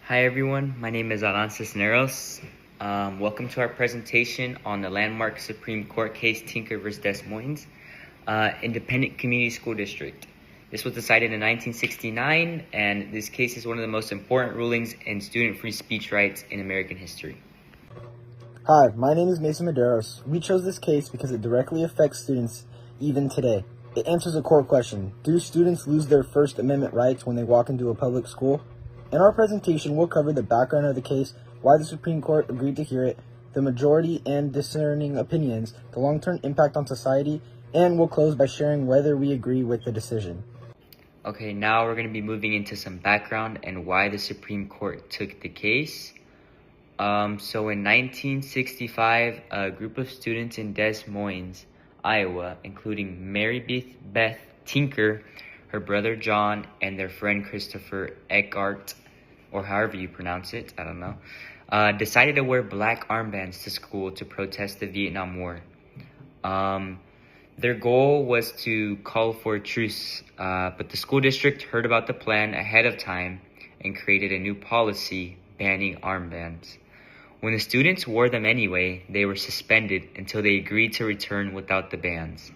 Hi everyone, my name is Aadan Cisneros. Welcome to our presentation on the landmark Supreme Court case Tinker v. Des Moines Independent Community School District. This was decided in 1969, and this case is one of the most important rulings in student free speech rights in American history. Hi, my name is Mason Medeiros. We chose this case because it directly affects students even today. It answers a core question: do students lose their First Amendment rights when they walk into a public school? In our presentation, we'll cover the background of the case, why the Supreme Court agreed to hear it, the majority and discerning opinions, the long-term impact on society, and we'll close by sharing whether we agree with the decision. Okay, now we're going to be moving into some background and why the Supreme Court took the case. So in 1965, a group of students in Des Moines, Iowa, including Mary Beth Tinker, her brother John, and their friend Christopher Eckhart, or however you pronounce it, I don't know, decided to wear black armbands to school to protest the Vietnam War. Their goal was to call for a truce, but the school district heard about the plan ahead of time and created a new policy banning armbands. When the students wore them anyway, they were suspended until they agreed to return without the bands.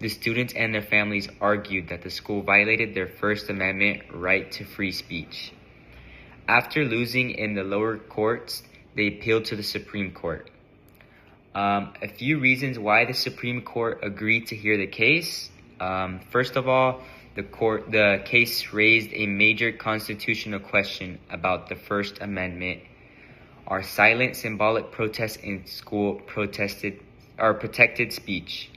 The students and their families argued that the school violated their First Amendment right to free speech. After losing in the lower courts, they appealed to the Supreme Court. A few reasons why the Supreme Court agreed to hear the case. First of all, the case raised a major constitutional question about the First Amendment. Are silent symbolic protests in school protected speech?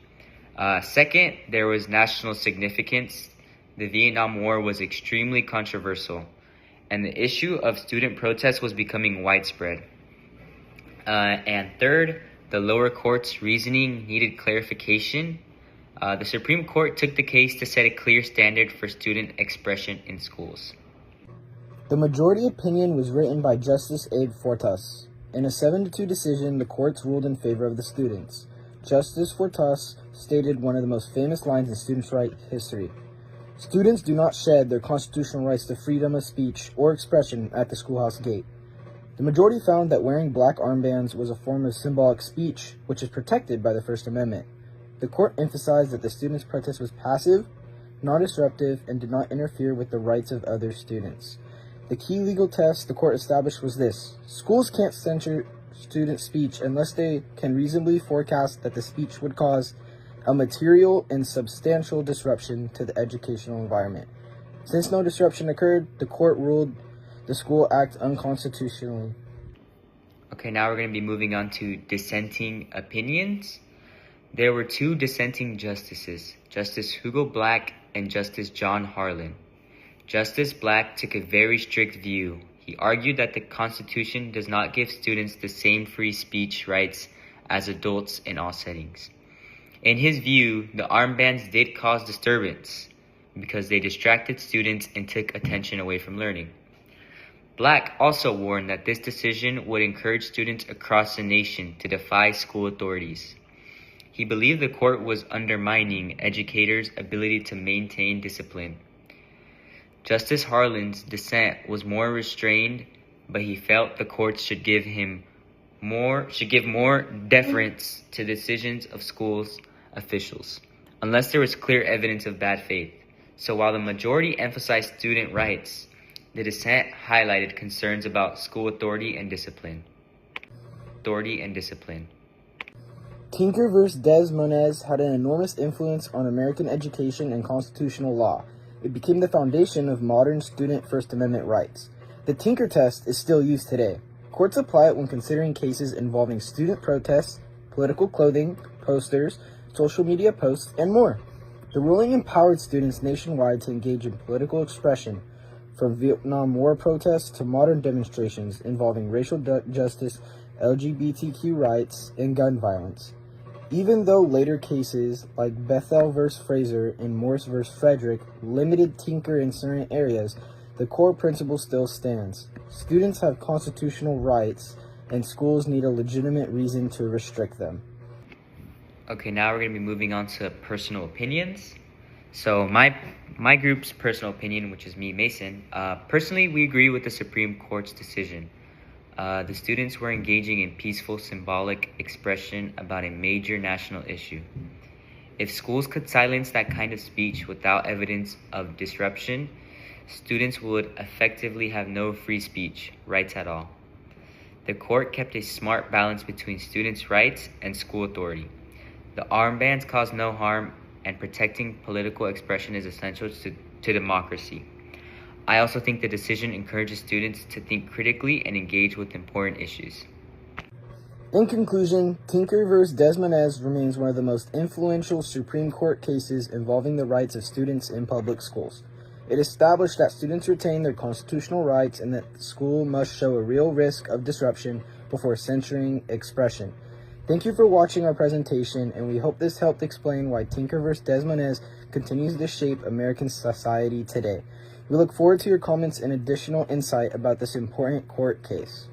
Second, there was national significance. The Vietnam War was extremely controversial, and the issue of student protests was becoming widespread. And third, the lower court's reasoning needed clarification. The Supreme Court took the case to set a clear standard for student expression in schools. The majority opinion was written by Justice Abe Fortas. In a 7-2 decision, the courts ruled in favor of the students. Justice Fortas stated one of the most famous lines in students' rights history: "Students do not shed their constitutional rights to freedom of speech or expression at the schoolhouse gate." The majority found that wearing black armbands was a form of symbolic speech, which is protected by the First Amendment. The court emphasized that the students' protest was passive, non-disruptive, and did not interfere with the rights of other students. The key legal test the court established was this: schools can't censor student speech unless they can reasonably forecast that the speech would cause a material and substantial disruption to the educational environment. Since no disruption occurred, the court ruled the school act unconstitutionally. Okay, now we're going to be moving on to dissenting opinions. There were two dissenting justices, Justice Hugo Black and Justice John Harlan. Justice Black took a very strict view. He argued that the Constitution does not give students the same free speech rights as adults in all settings. In his view, the armbands did cause disturbance because they distracted students and took attention away from learning. Black also warned that this decision would encourage students across the nation to defy school authorities. He believed the court was undermining educators' ability to maintain discipline. Justice Harlan's dissent was more restrained, but he felt the courts should give more deference to decisions of schools officials, unless there was clear evidence of bad faith. So while the majority emphasized student rights, the dissent highlighted concerns about school authority and discipline. Tinker v. Des Moines had an enormous influence on American education and constitutional law. It became the foundation of modern student First Amendment rights. The Tinker test is still used today. Courts apply it when considering cases involving student protests, political clothing, posters, social media posts, and more. The ruling empowered students nationwide to engage in political expression, from Vietnam War protests to modern demonstrations involving racial justice, LGBTQ rights, and gun violence. Even though later cases like Bethel v. Fraser and Morse v. Frederick limited Tinker in certain areas, the core principle still stands. Students have constitutional rights, and schools need a legitimate reason to restrict them. Okay, now we're going to be moving on to personal opinions. So my group's personal opinion, which is me, Mason, personally, we agree with the Supreme Court's decision. The students were engaging in peaceful, symbolic expression about a major national issue. If schools could silence that kind of speech without evidence of disruption, students would effectively have no free speech rights at all. The court kept a smart balance between students' rights and school authority. The armbands cause no harm, and protecting political expression is essential to democracy. I also think the decision encourages students to think critically and engage with important issues. In conclusion, Tinker v. Desmonez remains one of the most influential Supreme Court cases involving the rights of students in public schools. It established that students retain their constitutional rights and that the school must show a real risk of disruption before censoring expression. Thank you for watching our presentation, and we hope this helped explain why Tinker v. Desmonez continues to shape American society today. We look forward to your comments and additional insight about this important court case.